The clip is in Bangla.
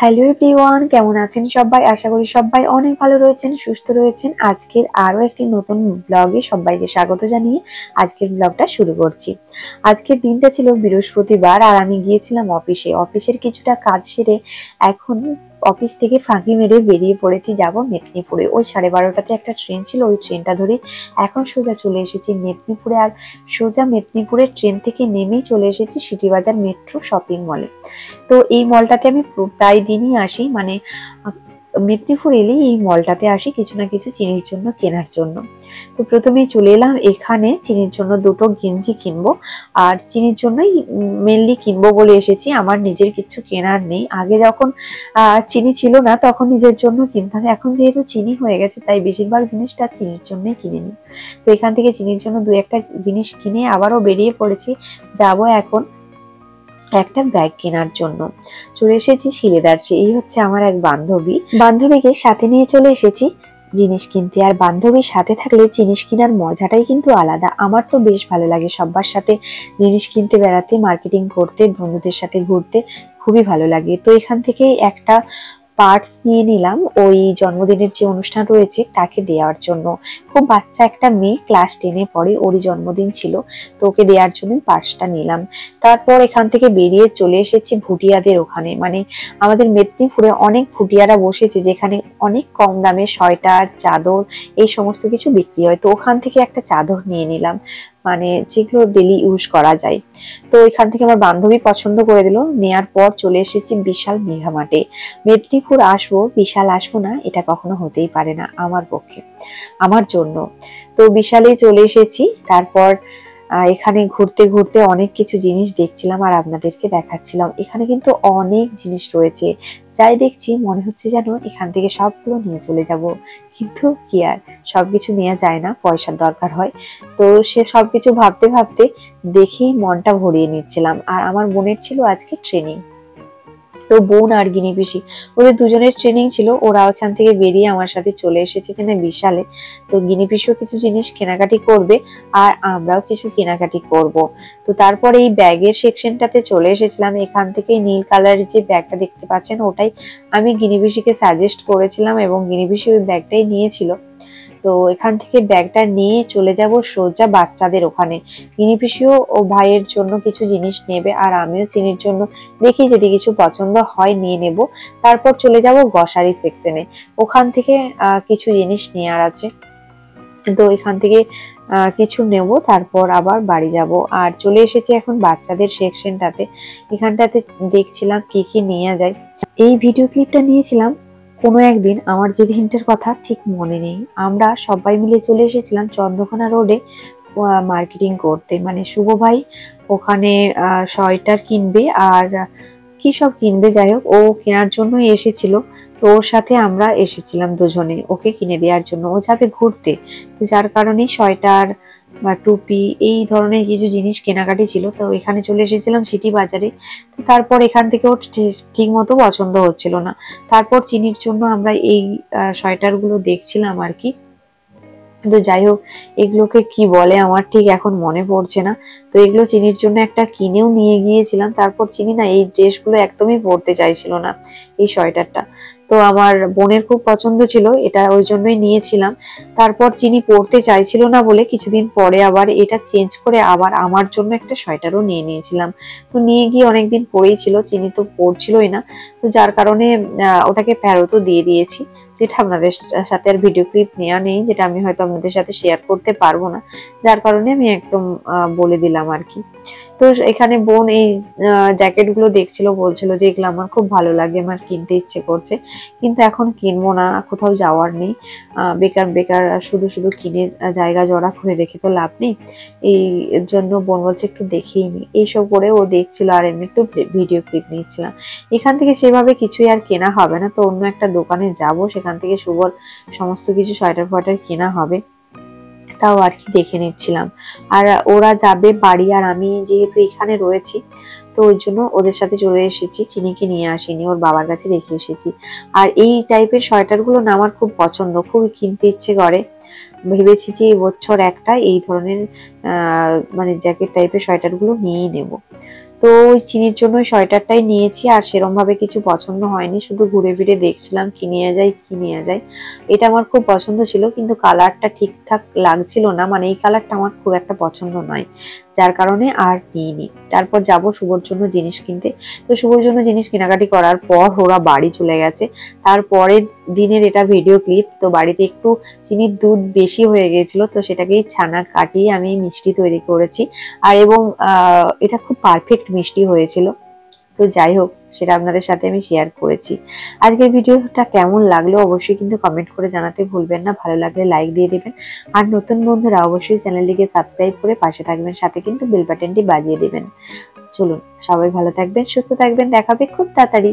হ্যালো এভরিওয়ান, কেমন আছেন সবাই? আশা করি সবাই অনেক ভালো রয়েছেন, সুস্থ রয়েছেন। আজকের আরো একটি নতুন ব্লগে সবাইকে স্বাগত জানিয়ে আজকের ব্লগটা শুরু করছি। আজকের দিনটা ছিল বৃহস্পতিবার আর আমি গিয়েছিলাম অফিসের কিছুটা কাজ সেরে এখন অফিস থেকে ফাঁকি মেরে বেরিয়ে পড়েছি, যাব মেদিনীপুরে। ওই 12:30টাতে একটা ট্রেন ছিল, ওই ট্রেনটা ধরে এখন সোজা চলে এসেছি মেদিনীপুরে। আর সোজা মেদিনীপুরের ট্রেন থেকে নেমেই চলে এসেছি সিটি বাজার মেট্রো শপিং মলে। তো এই মলটাতে আমি প্রায় দিনই আসি, মানে মেদিনীপুর এলেই এই মলটাতে আসি কিছু না কিছু চিনির জন্য কেনার জন্য। তো প্রথমেই চলে এলাম এখানে, চিনির জন্য দুটো গেঞ্জি কিনবো আর চিনির জন্যই মেনলি কিনবো বলে এসেছি। আমার নিজের কিছু কেনার নেই। আগে যখন চিনি ছিল না তখন নিজের জন্য কিনতাম, এখন যেহেতু চিনি হয়ে গেছে তাই বেশিরভাগ জিনিসটা চিনির জন্যই কিনে নিই। তো এখান থেকে চিনির জন্য দু একটা জিনিস কিনে আবারও বেরিয়ে পড়েছি, যাবো এখন একটা ব্যাগ কেনার জন্য। চলে এসেছি শিলেদার্সে। এই হচ্ছে আমার এক বান্ধবীকে সাথে নিয়ে চলে এসেছি জিনিস কিনতে। আর বান্ধবীর সাথে থাকলে জিনিস কেনার মজাটাই কিন্তু আলাদা। আমার তো বেশ ভালো লাগে সবার সাথে জিনিস কিনতে, বেড়াতে, মার্কেটিং করতে, বন্ধুদের সাথে ঘুরতে খুবই ভালো লাগে। তো এখান থেকে একটা পার্টস নিয়ে নিলাম ওই জন্মদিনের যে অনুষ্ঠান রয়েছে তাকে দেওয়ার জন্য। খুব বাচ্চা একটা মেয়ে, ক্লাস 10-এ পড়ে, ওরই জন্মদিন ছিল, তো ওকে দেওয়ার জন্য পার্টসটা নিলাম। তারপর এখান থেকে বেরিয়ে চলে এসেছি ভুটিয়াদের ওখানে। মানে আমাদের মেদিনীপুরে অনেক ভুটিয়ারা বসেছে যেখানে অনেক কম দামে সোয়েটার, চাদর এই সমস্ত কিছু বিক্রি হয়। তো ওখান থেকে একটা চাদর নিয়ে নিলাম, মানে যেগুলো ডেলি ইউজ করা যায়। তো এখান থেকে আমার বান্ধবী পছন্দ করে দিল। নেয়ার পর চলে এসেছি বিশাল মেঘা মার্টে। মেদিনীপুর আসবো, বিশাল আসবো না, এটা কখনো হতেই পারে না আমার পক্ষে, আমার জন্য। তো বিশালে চলে এসেছি। তারপর এখানে ঘুরতে ঘুরতে অনেক কিছু জিনিস দেখছিলাম আর আপনাদেরকে দেখাচ্ছিলাম। এখানে কিন্তু অনেক জিনিস রয়েছে, যাই দেখছি মনে হচ্ছে যেন এখান থেকে সবগুলো নিয়ে চলে যাব, কিন্তু কি আর সবকিছু নেওয়া যায় না, পয়সার দরকার হয়। তো সে সবকিছু ভাবতে ভাবতে দেখেই মনটা ভরিয়ে নিচ্ছিলাম। আর আমার বোনের ছিল আজকে ট্রেনিং, তো বোন আর গিনি পিসি ওদের দুজনের ট্রেনিং ছিল। ওরা ওখান থেকে বেরিয়ে আমার সাথে চলে এসেছে এখানে বিশালে। তো গিনি পিসিও কিছু জিনিস কেনাকাটি করবে আর আমরাও কিছু কেনাকাটি করব। তো তারপরে এই ব্যাগের সেকশনটাতে চলে এসেছিলাম। এখান থেকে নীল কালারের যে ব্যাগটা দেখতে পাচ্ছেন ওটাই আমি গিনি পিসিকে সাজেস্ট করেছিলাম এবং গিনি পিসি ওই ব্যাগটাই নিয়েছিল। তো এখান থেকে ব্যাগটা নিয়ে চলে যাব সোজা বাচ্চাদের ওখানে। গিনি পিসিও ও ভাইয়ের জন্য কিছু জিনিস নেবে আর আমিও চিনির জন্য দেখি যদি কিছু পছন্দ হয় নিয়ে নেব। তারপর চলে যাব গ্রসারি সেকশনে, ওখান থেকে কিছু জিনিস নেওয়ার আছে। তো এখান থেকে কিছু নেব, তারপর আবার বাড়ি যাব। আর চলে এসেছি এখন বাচ্চাদের সেকশনটাতে। এখানটাতে দেখছিলাম কি কি নেওয়া যায়। এই ভিডিও ক্লিপটা নিয়েছিলাম কোনো একদিন, আমার যে দিনটার কথা ঠিক মনে নেই। আমরা সবাই মিলে চলে এসেছিলাম চন্দ্রকোনা রোডে মার্কেটিং করতে। মানে শুভ ভাই ওখানে সোয়েটার কিনবে আর কি সব কিনবে, যাই হোক ও কেনার জন্যই এসেছিল। তো ওর সাথে আমরা এসেছিলাম দুজনে ওকে কিনে দেওয়ার জন্য। ও যাবে ঘুরতে, তো যার কারণে সোয়েটার বা টুপি এই ধরনের কিছু জিনিস কেনাকাটি ছিল। তো এখানে চলে এসেছিলাম সিটি বাজারে। তো তারপর এখান থেকে ওর ঠিক মতো পছন্দ হচ্ছিল না। তারপর চিনির জন্য আমরা এই সোয়েটার গুলো দেখছিলাম আর কি। কিন্তু যাই হোক এগুলোকে কি বলে আমার ঠিক এখন মনে পড়ছে না। তো এগুলো চিনির জন্য একটা কিনেও নিয়ে গিয়েছিলাম। তারপর চিনি না এই ড্রেসগুলো একদমই পরতে চাইছিল না, এই সোয়েটারটা। তো আমার বোনের খুব পছন্দ ছিল এটা, ওই জন্যই নিয়েছিলাম। তারপর চিনি পরতে চাইছিল না বলে কিছুদিন পরে আবার এটা চেঞ্জ করে আবার আমার জন্য একটা সোয়েটারও নিয়ে নিয়েছিলাম। তো নিয়ে গিয়ে অনেকদিন পরেই ছিল, চিনি তো পরছিলই না। তো যার কারণে ওটাকে ফেরতও দিয়ে দিয়েছি, যেটা আপনাদের সাথে আর ভিডিও ক্লিপ নেওয়া নেই, যেটা আমি হয়তো আপনাদের সাথে শেয়ার করতে পারবো না, যার কারণে আমি একদম বলে দিলাম আর কি। তো এখানে বোন এই জ্যাকেট গুলো দেখছিল, বলছিল যে এগুলো আমার খুব ভালো লাগে, আমার কিনতে ইচ্ছে করছে, কিন্তু এখন কিনবো না, কোথাও যাওয়ার নেই, বেকার বেকার শুধু শুধু কিনে জায়গা জড়া করে রেখে তো লাভ নেই। এই জন্য বোন বলছে একটু দেখেই নি, এইসব করে ও দেখছিল আর এমনি একটু ভিডিও ক্লিপ নিচ্ছিলাম। এখান থেকে সেভাবে কিছুই আর কেনা হবে না, তো অন্য একটা দোকানে যাব, সেখান থেকে শুভর সমস্ত কিছু সোয়েটার ফোয়েটার কেনা হবে, তাও আর কি দেখে নিচ্ছিলাম। আর ওরা যাবে বাড়ি আর আমি যেহেতু এখানে রয়েছি তো ওই জন্য ওদের সাথে চলে এসেছি, চিনিকে নিয়ে আসিনি, ওর বাবার কাছে রেখে এসেছি। আর এই টাইপের সোয়েটার গুলো না আমার খুব পছন্দ, খুবই কিনতে ইচ্ছে করে। ভেবেছি যে এবছর একটা এই ধরনের মানে জ্যাকেট টাইপের সোয়েটার গুলো নিয়েই নেব। তো ওই চিনির জন্য সোয়েটারটাই নিয়েছি, আর সেরকম ভাবে কিছু পছন্দ হয়নি, শুধু ঘুরে ফিরে দেখছিলাম কি নিয়ে যাই কি নিয়ে যাই। এটা আমার খুব পছন্দ ছিল, কিন্তু কালারটা ঠিকঠাক লাগছিল না, মানে এই কালারটা আমার খুব একটা পছন্দ নয়, যার কারণে আর নিইনি। তারপর যাব শুভর জন্য জিনিস কিনতে। তো শুভর জন্য জিনিস কেনাকাটি করার পর ওরা বাড়ি চলে গেছে। তারপরের দিনের এটা ভিডিও ক্লিপ। তো বাড়িতে একটু চিনির দুধ বেশি হয়ে গিয়েছিল, তো সেটাকেই ছানা কাটিয়ে আমি মিষ্টি তৈরি করেছি। আর এবং এটা খুব পারফেক্ট মিষ্টি হয়েছিল। তো যাই হোক, সেটা আপনাদের সাথে আমি শেয়ার করেছি। আজকের ভিডিওটা কেমন লাগলো অবশ্যই কিন্তু কমেন্ট করে জানাতে ভুলবেন না, ভালো লাগলে লাইক দিয়ে দেবেন। আর নতুন বন্ধুরা অবশ্যই চ্যানেলটিকে সাবস্ক্রাইব করে পাশে থাকবেন, সাথে কিন্তু বেল বাটনটি বাজিয়ে দেবেন। চলুন, সবাই ভালো থাকবেন, সুস্থ থাকবেন, দেখা হবে খুব তাড়াতাড়ি।